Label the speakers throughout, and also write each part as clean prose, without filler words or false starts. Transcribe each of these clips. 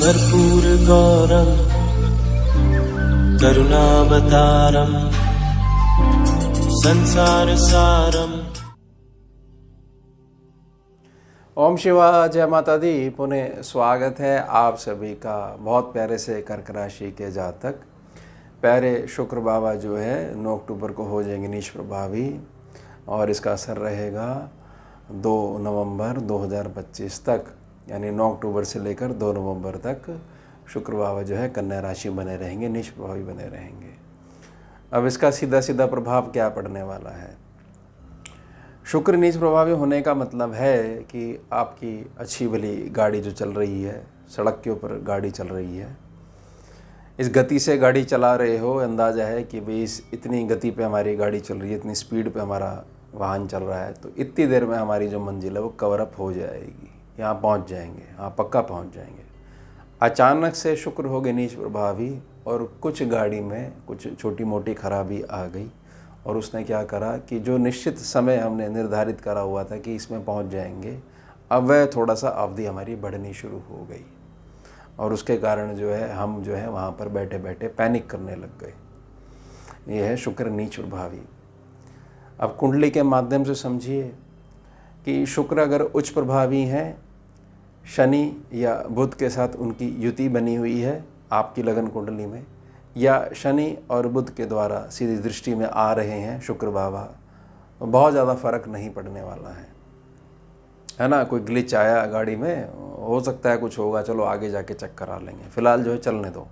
Speaker 1: कर्पूरगौरं करुणावतारं संसारसारं।
Speaker 2: ओम शिवा, जय माता दी। पुनः स्वागत है आप सभी का बहुत प्यारे से कर्क राशि के जातक। प्यारे शुक्र बाबा जो है 9 अक्टूबर को हो जाएंगे नीच प्रभावी और इसका असर रहेगा 2 नवंबर 2025 तक, यानी 9 अक्टूबर से लेकर 2 नवंबर तक शुक्र बाबा जो है कन्या राशि बने रहेंगे, नीच प्रभावी बने रहेंगे। अब इसका सीधा सीधा प्रभाव क्या पड़ने वाला है? शुक्र नीच प्रभावी होने का मतलब है कि आपकी अच्छी भली गाड़ी जो चल रही है, सड़क के ऊपर गाड़ी चल रही है, इस गति से गाड़ी चला रहे हो, अंदाज़ा है कि भाई इतनी गति पे हमारी गाड़ी चल रही है, इतनी स्पीड पे हमारा वाहन चल रहा है, तो इतनी देर में हमारी जो मंजिल है वो कवर अप हो जाएगी, यहाँ पहुँच जाएंगे, हाँ पक्का पहुँच जाएंगे। अचानक से शुक्र हो गए नीच प्रभावी और कुछ गाड़ी में कुछ छोटी मोटी खराबी आ गई और उसने क्या करा कि जो निश्चित समय हमने निर्धारित करा हुआ था कि इसमें पहुंच जाएंगे, अब वह थोड़ा सा अवधि हमारी बढ़नी शुरू हो गई और उसके कारण जो है हम जो है वहाँ पर बैठे बैठे पैनिक करने लग गए। ये है शुक्र नीच प्रभावी। अब कुंडली के माध्यम से समझिए कि शुक्र अगर उच्च प्रभावी हैं, शनि या बुध के साथ उनकी युति बनी हुई है आपकी लगन कुंडली में, या शनि और बुध के द्वारा सीधी दृष्टि में आ रहे हैं शुक्र बाबा, तो बहुत ज़्यादा फर्क नहीं पड़ने वाला है ना। कोई ग्लिच आया गाड़ी में, हो सकता है कुछ होगा, चलो आगे जाके चेक करा लेंगे, फिलहाल जो है चलने दो।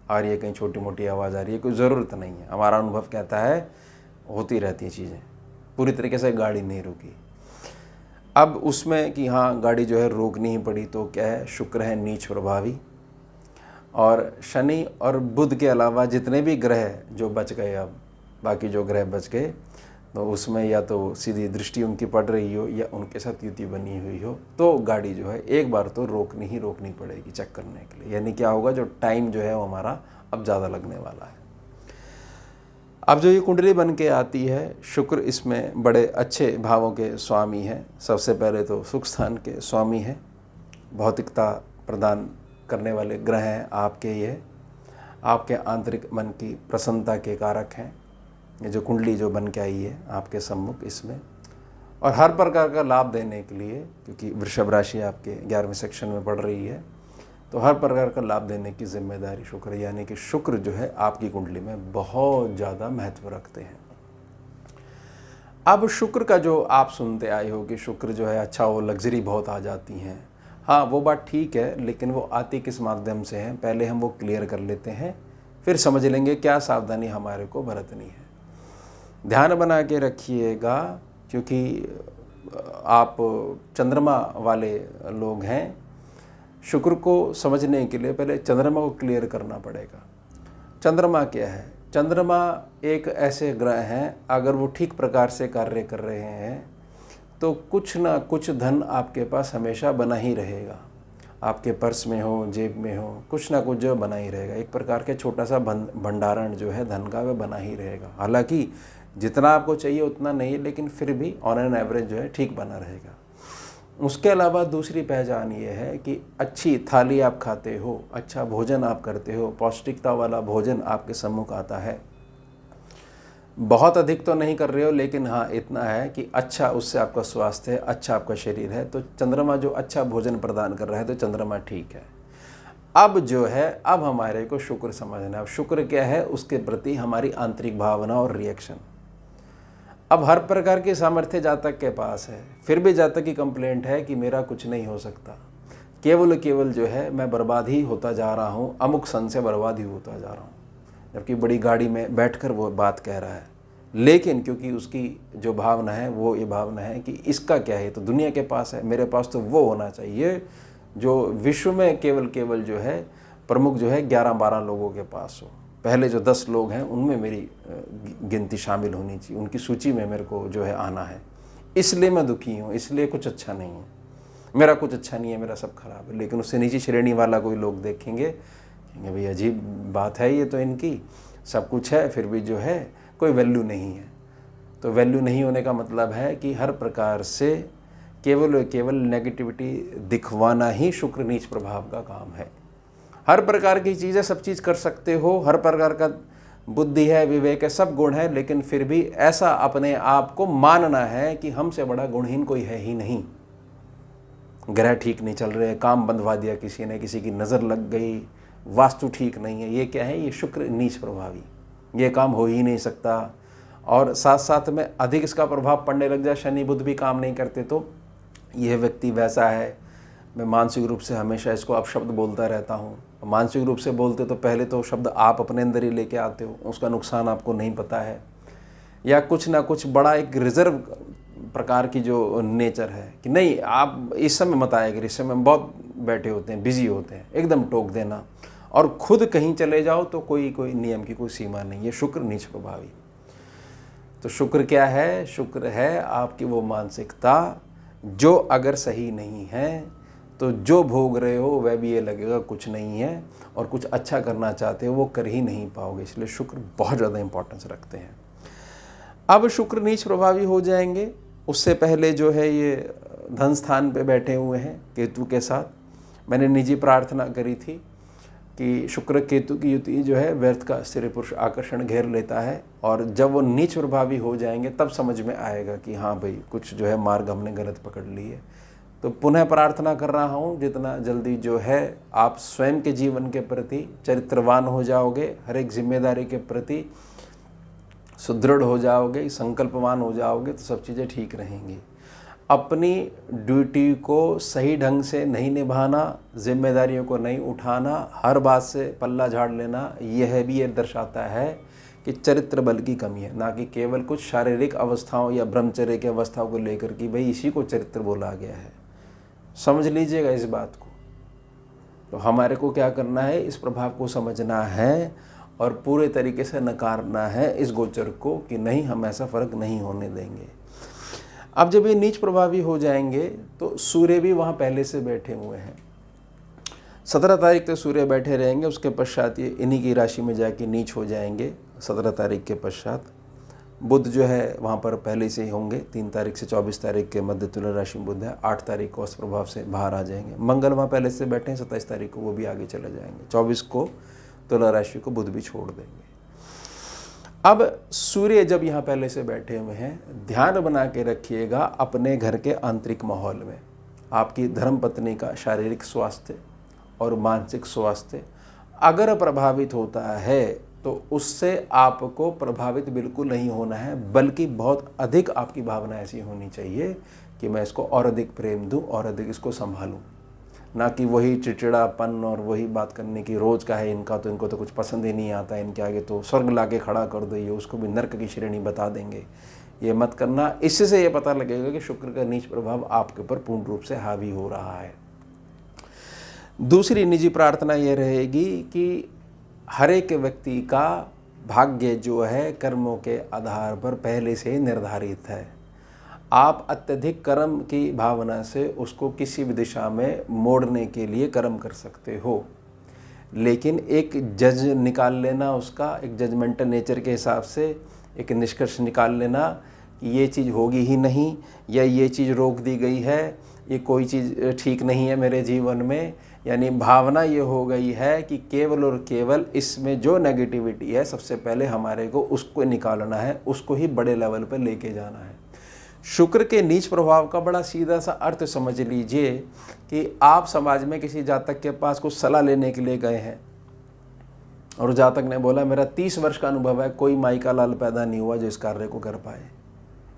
Speaker 2: आ रही है कहीं छोटी मोटी आवाज़ आ रही है, कोई ज़रूरत नहीं है, हमारा अनुभव कहता है होती रहती हैं चीज़ें, पूरी तरीके से गाड़ी नहीं रुकी। अब उसमें कि हाँ गाड़ी जो है रोकनी ही पड़ी, तो क्या है, शुक्र है नीच प्रभावी और शनि और बुध के अलावा जितने भी ग्रह जो बच गए, अब बाकी जो ग्रह बच गए, तो उसमें या तो सीधी दृष्टि उनकी पड़ रही हो या उनके साथ युति बनी हुई हो, तो गाड़ी जो है एक बार तो रोकनी पड़ेगी चेक करने के लिए। यानी क्या होगा, जो टाइम जो है वो हमारा अब ज़्यादा लगने वाला है। अब जो ये कुंडली बन के आती है, शुक्र इसमें बड़े अच्छे भावों के स्वामी हैं। सबसे पहले तो सुख स्थान के स्वामी हैं, भौतिकता प्रदान करने वाले ग्रह हैं आपके, ये आपके आंतरिक मन की प्रसन्नता के कारक हैं। ये जो कुंडली जो बन के आई है आपके सम्मुख, इसमें और हर प्रकार का लाभ देने के लिए, क्योंकि वृषभ राशि आपके 11वें सेक्शन में पड़ रही है, तो हर प्रकार का लाभ देने की जिम्मेदारी शुक्र, यानी कि शुक्र जो है आपकी कुंडली में बहुत ज़्यादा महत्व रखते हैं। अब शुक्र का जो आप सुनते आए हो कि शुक्र जो है अच्छा, वो लग्जरी बहुत आ जाती हैं, हाँ वो बात ठीक है, लेकिन वो आती किस माध्यम से है, पहले हम वो क्लियर कर लेते हैं, फिर समझ लेंगे क्या सावधानी हमारे को बरतनी है। ध्यान बना के रखिएगा, क्योंकि आप चंद्रमा वाले लोग हैं, शुक्र को समझने के लिए पहले चंद्रमा को क्लियर करना पड़ेगा। चंद्रमा क्या है? चंद्रमा एक ऐसे ग्रह हैं, अगर वो ठीक प्रकार से कार्य कर रहे हैं तो कुछ ना कुछ धन आपके पास हमेशा बना ही रहेगा। आपके पर्स में हो, जेब में हो, कुछ ना कुछ जो बना ही रहेगा। एक प्रकार के छोटा सा भंडारण जो है धन का, वह बना ही रहेगा। हालांकि जितना आपको चाहिए उतना नहीं, लेकिन फिर भी ऑन एन एवरेज जो है ठीक बना रहेगा। उसके अलावा दूसरी पहचान ये है कि अच्छी थाली आप खाते हो, अच्छा भोजन आप करते हो, पौष्टिकता वाला भोजन आपके सम्मुख आता है। बहुत अधिक तो नहीं कर रहे हो, लेकिन हाँ इतना है कि अच्छा उससे आपका स्वास्थ्य है, अच्छा आपका शरीर है, तो चंद्रमा जो अच्छा भोजन प्रदान कर रहा है, तो चंद्रमा ठीक है। अब जो है, अब हमारे को शुक्र समझना है। अब शुक्र क्या है, उसके प्रति हमारी आंतरिक भावना और रिएक्शन। अब हर प्रकार की सामर्थ्य जातक के पास है, फिर भी जातक की कंप्लेंट है कि मेरा कुछ नहीं हो सकता, केवल जो है मैं बर्बाद ही होता जा रहा हूँ, अमुक सन से बर्बाद ही होता जा रहा हूँ। जबकि बड़ी गाड़ी में बैठकर वो बात कह रहा है, लेकिन क्योंकि उसकी जो भावना है वो ये भावना है कि इसका क्या है, तो दुनिया के पास है, मेरे पास तो वो होना चाहिए जो विश्व में केवल जो है प्रमुख जो है 11-12 लोगों के पास हो। पहले जो 10 लोग हैं उनमें मेरी गिनती शामिल होनी चाहिए, उनकी सूची में मेरे को जो है आना है। इसलिए मैं दुखी हूँ, इसलिए कुछ अच्छा नहीं है, मेरा कुछ अच्छा नहीं है, मेरा सब खराब है। लेकिन उससे नीची श्रेणी वाला कोई लोग देखेंगे, कहेंगे भाई अजीब बात है ये तो, इनकी सब कुछ है फिर भी जो है कोई वैल्यू नहीं है। तो वैल्यू नहीं होने का मतलब है कि हर प्रकार से केवल नेगेटिविटी दिखवाना ही शुक्र नीच प्रभाव का काम है। हर प्रकार की चीज़ें, सब चीज़ कर सकते हो, हर प्रकार का बुद्धि है, विवेक है, सब गुण है, लेकिन फिर भी ऐसा अपने आप को मानना है कि हमसे बड़ा गुणहीन कोई है ही नहीं। ग्रह ठीक नहीं चल रहे, काम बंधवा दिया किसी ने, किसी की नज़र लग गई, वास्तु ठीक नहीं है, ये क्या है? ये शुक्र नीच प्रभावी, ये काम हो ही नहीं सकता। और साथ साथ में अधिक इसका प्रभाव पड़ने लग जाए, शनि बुध भी काम नहीं करते, तो यह व्यक्ति वैसा है, मैं मानसिक रूप से हमेशा इसको अपशब्द बोलता रहता हूँ। मानसिक रूप से बोलते तो पहले तो शब्द आप अपने अंदर ही लेके आते हो, उसका नुकसान आपको नहीं पता है, या कुछ ना कुछ बड़ा एक रिजर्व प्रकार की जो नेचर है कि नहीं आप इस समय मत आएगा, इस समय बहुत बैठे होते हैं, बिजी होते हैं, एकदम टोक देना, और खुद कहीं चले जाओ तो कोई नियम की कोई सीमा नहीं है। शुक्र नीच प्रभावी। तो शुक्र क्या है? शुक्र है आपकी वो मानसिकता जो अगर सही नहीं है तो जो भोग रहे हो वह भी ये लगेगा कुछ नहीं है, और कुछ अच्छा करना चाहते हो वो कर ही नहीं पाओगे। इसलिए शुक्र बहुत ज़्यादा इंपॉर्टेंस रखते हैं। अब शुक्र नीच प्रभावी हो जाएंगे, उससे पहले जो है ये धन स्थान पे बैठे हुए हैं केतु के साथ। मैंने निजी प्रार्थना करी थी कि शुक्र केतु की युति जो है व्यर्थ का स्त्री पुरुष आकर्षण घेर लेता है, और जब वो नीच प्रभावी हो जाएंगे तब समझ में आएगा कि हाँ भाई कुछ जो है मार्ग हमने गलत पकड़ ली है। तो पुनः प्रार्थना कर रहा हूँ जितना जल्दी जो है आप स्वयं के जीवन के प्रति चरित्रवान हो जाओगे, हर एक जिम्मेदारी के प्रति सुदृढ़ हो जाओगे, संकल्पवान हो जाओगे, तो सब चीज़ें ठीक रहेंगी। अपनी ड्यूटी को सही ढंग से नहीं निभाना, जिम्मेदारियों को नहीं उठाना, हर बात से पल्ला झाड़ लेना, यह भी ये दर्शाता है कि चरित्र बल की कमी है, ना कि केवल कुछ शारीरिक अवस्थाओं या ब्रह्मचर्य की अवस्थाओं को लेकर कि भाई इसी को चरित्र बोला गया है। समझ लीजिएगा इस बात को। तो हमारे को क्या करना है? इस प्रभाव को समझना है और पूरे तरीके से नकारना है इस गोचर को कि नहीं, हम ऐसा फर्क नहीं होने देंगे। अब जब ये नीच प्रभावी हो जाएंगे तो सूर्य भी वहाँ पहले से बैठे हुए हैं। 17 तारीख तक सूर्य बैठे रहेंगे, उसके पश्चात ये इन्हीं की राशि में जाके नीच हो जाएंगे। 17 तारीख के पश्चात बुध जो है वहाँ पर पहले से ही होंगे, 3 तारीख से 24 तारीख के मध्य तुला राशि में बुध है, 8 तारीख को उस प्रभाव से बाहर आ जाएंगे। मंगल वहाँ पहले से बैठे हैं, 27 तारीख को वो भी आगे चले जाएंगे, 24 को तुला राशि को बुध भी छोड़ देंगे। अब सूर्य जब यहाँ पहले से बैठे हुए हैं, ध्यान बना के रखिएगा अपने घर के आंतरिक माहौल में आपकी धर्मपत्नी का शारीरिक स्वास्थ्य और मानसिक स्वास्थ्य अगर प्रभावित होता है तो उससे आपको प्रभावित बिल्कुल नहीं होना है, बल्कि बहुत अधिक आपकी भावना ऐसी होनी चाहिए कि मैं इसको और अधिक प्रेम दूं और अधिक इसको संभालूं, ना कि वही चिड़चिड़ापन और वही बात करने की रोज़ का है इनका, तो इनको तो कुछ पसंद ही नहीं आता, इनके आगे तो स्वर्ग लाके खड़ा कर दो, ये उसको भी नर्क की श्रेणी बता देंगे। ये मत करना। इससे ये पता लगेगा कि शुक्र का नीच प्रभाव आपके ऊपर पूर्ण रूप से हावी हो रहा है। दूसरी निजी प्रार्थना ये रहेगी कि हर एक व्यक्ति का भाग्य जो है कर्मों के आधार पर पहले से ही निर्धारित है। आप अत्यधिक कर्म की भावना से उसको किसी भी दिशा में मोड़ने के लिए कर्म कर सकते हो, लेकिन एक जज निकाल लेना, उसका एक जजमेंटल नेचर के हिसाब से एक निष्कर्ष निकाल लेना कि ये चीज़ होगी ही नहीं, या ये चीज़ रोक दी गई है, ये कोई चीज़ ठीक नहीं है मेरे जीवन में, यानी भावना ये हो गई है कि केवल और केवल इसमें जो नेगेटिविटी है सबसे पहले हमारे को उसको निकालना है, उसको ही बड़े लेवल पर लेके जाना है। शुक्र के नीच प्रभाव का बड़ा सीधा सा अर्थ समझ लीजिए कि आप समाज में किसी जातक के पास कुछ सलाह लेने के लिए गए हैं और जातक ने बोला मेरा 30 वर्ष का अनुभव है, कोई माई का लाल पैदा नहीं हुआ जो इस कार्य को कर पाए,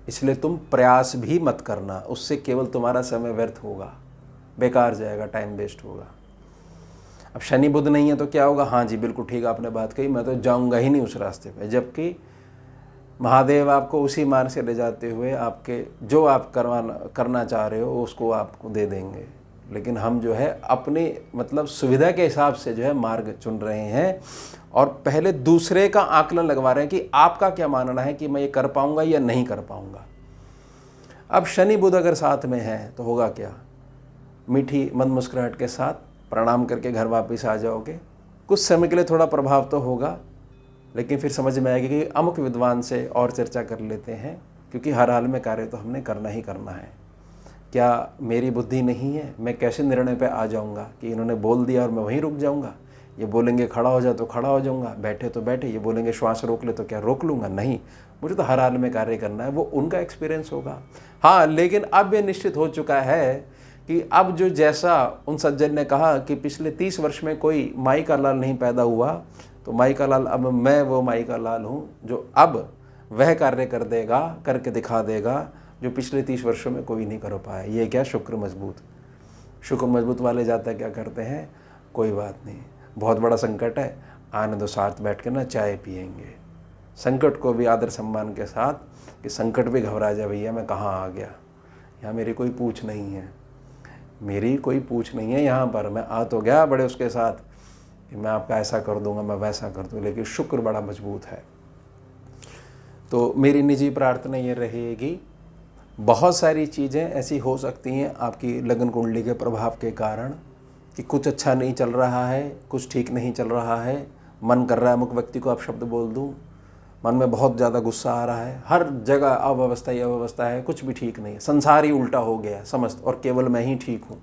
Speaker 2: इसलिए तुम प्रयास भी मत करना, उससे केवल तुम्हारा समय व्यर्थ होगा, बेकार जाएगा, टाइम वेस्ट होगा। अब शनि बुध नहीं है तो क्या होगा? हाँ जी बिल्कुल ठीक आपने बात कही, मैं तो जाऊंगा ही नहीं उस रास्ते पे, जबकि महादेव आपको उसी मार्ग से ले जाते हुए आपके जो आप करना चाह रहे हो उसको आपको दे देंगे। लेकिन हम जो है अपनी मतलब सुविधा के हिसाब से जो है मार्ग चुन रहे हैं और पहले दूसरे का आकलन लगवा रहे हैं कि आपका क्या मानना है कि मैं ये कर पाऊंगा या नहीं कर पाऊंगा। अब शनि बुध अगर साथ में है तो होगा क्या? मीठी मंद मुस्कुराहट के साथ प्रणाम करके घर वापस आ जाओगे। कुछ समय के लिए थोड़ा प्रभाव तो होगा, लेकिन फिर समझ में आएगी कि अमुक विद्वान से और चर्चा कर लेते हैं, क्योंकि हर हाल में कार्य तो हमने करना ही करना है। क्या मेरी बुद्धि नहीं है? मैं कैसे निर्णय पे आ जाऊंगा कि इन्होंने बोल दिया और मैं वहीं रुक जाऊंगा? ये बोलेंगे खड़ा हो जा तो खड़ा हो जाऊंगा, बैठे तो बैठे, ये बोलेंगे श्वास रोक ले तो क्या रोक लूँगा? नहीं, मुझे तो हर हाल में कार्य करना है। वो उनका एक्सपीरियंस होगा। हाँ, लेकिन अब ये निश्चित हो चुका है कि अब जो जैसा उन सज्जन ने कहा कि पिछले 30 वर्ष में कोई माई का लाल नहीं पैदा हुआ, तो माई का लाल अब मैं वो माई का लाल हूँ जो अब वह कार्य कर देगा, करके दिखा देगा जो पिछले 30 वर्षों में कोई नहीं कर पाया। ये क्या? शुक्र मजबूत। शुक्र मजबूत वाले जाता क्या करते हैं? कोई बात नहीं, बहुत बड़ा संकट है, आने दो, साथ बैठ के ना चाय पियेंगे। संकट को भी आदर सम्मान के साथ, कि संकट भी घबरा जाए, भैया मैं कहाँ आ गया, यहाँ मेरी कोई पूछ नहीं है, मेरी कोई पूछ नहीं है यहाँ पर, मैं आ तो गया बड़े उसके साथ कि मैं आपका ऐसा कर दूंगा, मैं वैसा कर दूँ, लेकिन शुक्र बड़ा मजबूत है। तो मेरी निजी प्रार्थना ये रहेगी, बहुत सारी चीज़ें ऐसी हो सकती हैं आपकी लगन कुंडली के प्रभाव के कारण कि कुछ अच्छा नहीं चल रहा है, कुछ ठीक नहीं चल रहा है, मन कर रहा है अमुक व्यक्ति को आप शब्द बोल दूं, मन में बहुत ज़्यादा गुस्सा आ रहा है, हर जगह अव्यवस्था ही अव्यवस्था है, कुछ भी ठीक नहीं है, संसार ही उल्टा हो गया समस्त, और केवल मैं ही ठीक हूँ।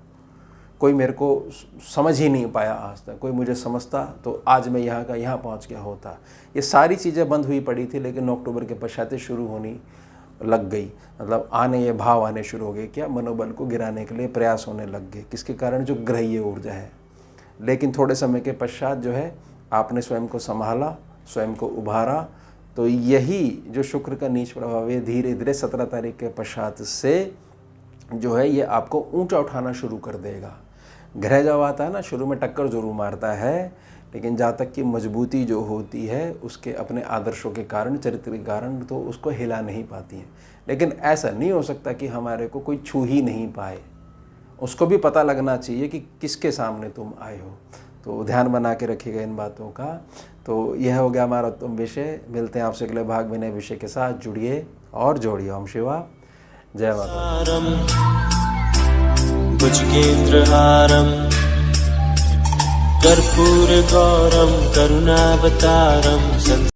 Speaker 2: कोई मेरे को समझ ही नहीं पाया आज तक, कोई मुझे समझता तो आज मैं यहाँ का यहाँ पहुँच गया होता। ये सारी चीज़ें बंद हुई पड़ी थी, लेकिन अक्टूबर के पश्चात शुरू होनी लग गई, मतलब आने, ये भाव आने शुरू हो गए, क्या मनोबल को गिराने के लिए प्रयास होने लग गए, किसके कारण? जो ग्रहीय ऊर्जा है। लेकिन थोड़े समय के पश्चात जो है आपने स्वयं को संभाला, स्वयं को उभारा, तो यही जो शुक्र का नीच प्रभाव है धीरे धीरे 17 तारीख के पश्चात से जो है ये आपको ऊंचा उठाना शुरू कर देगा। ग्रह जब आता है ना, शुरू में टक्कर जरूर मारता है, लेकिन जहाँ तक कि मजबूती जो होती है उसके अपने आदर्शों के कारण, चरित्र के कारण, तो उसको हिला नहीं पाती हैं। लेकिन ऐसा नहीं हो सकता कि हमारे को कोई छू ही नहीं पाए, उसको भी पता लगना चाहिए कि किसके सामने तुम आए हो। तो ध्यान बना के रखिएगा इन बातों का। तो यह हो गया हमारा उत्तम विषय। मिलते हैं आपसे अगले भाग में नए विषय के साथ। जुड़िए और जोड़िए। ओम शिवा, जय माता।
Speaker 1: भुजगेन्द्रहारम् कर्पूरगौरं करुणावतारं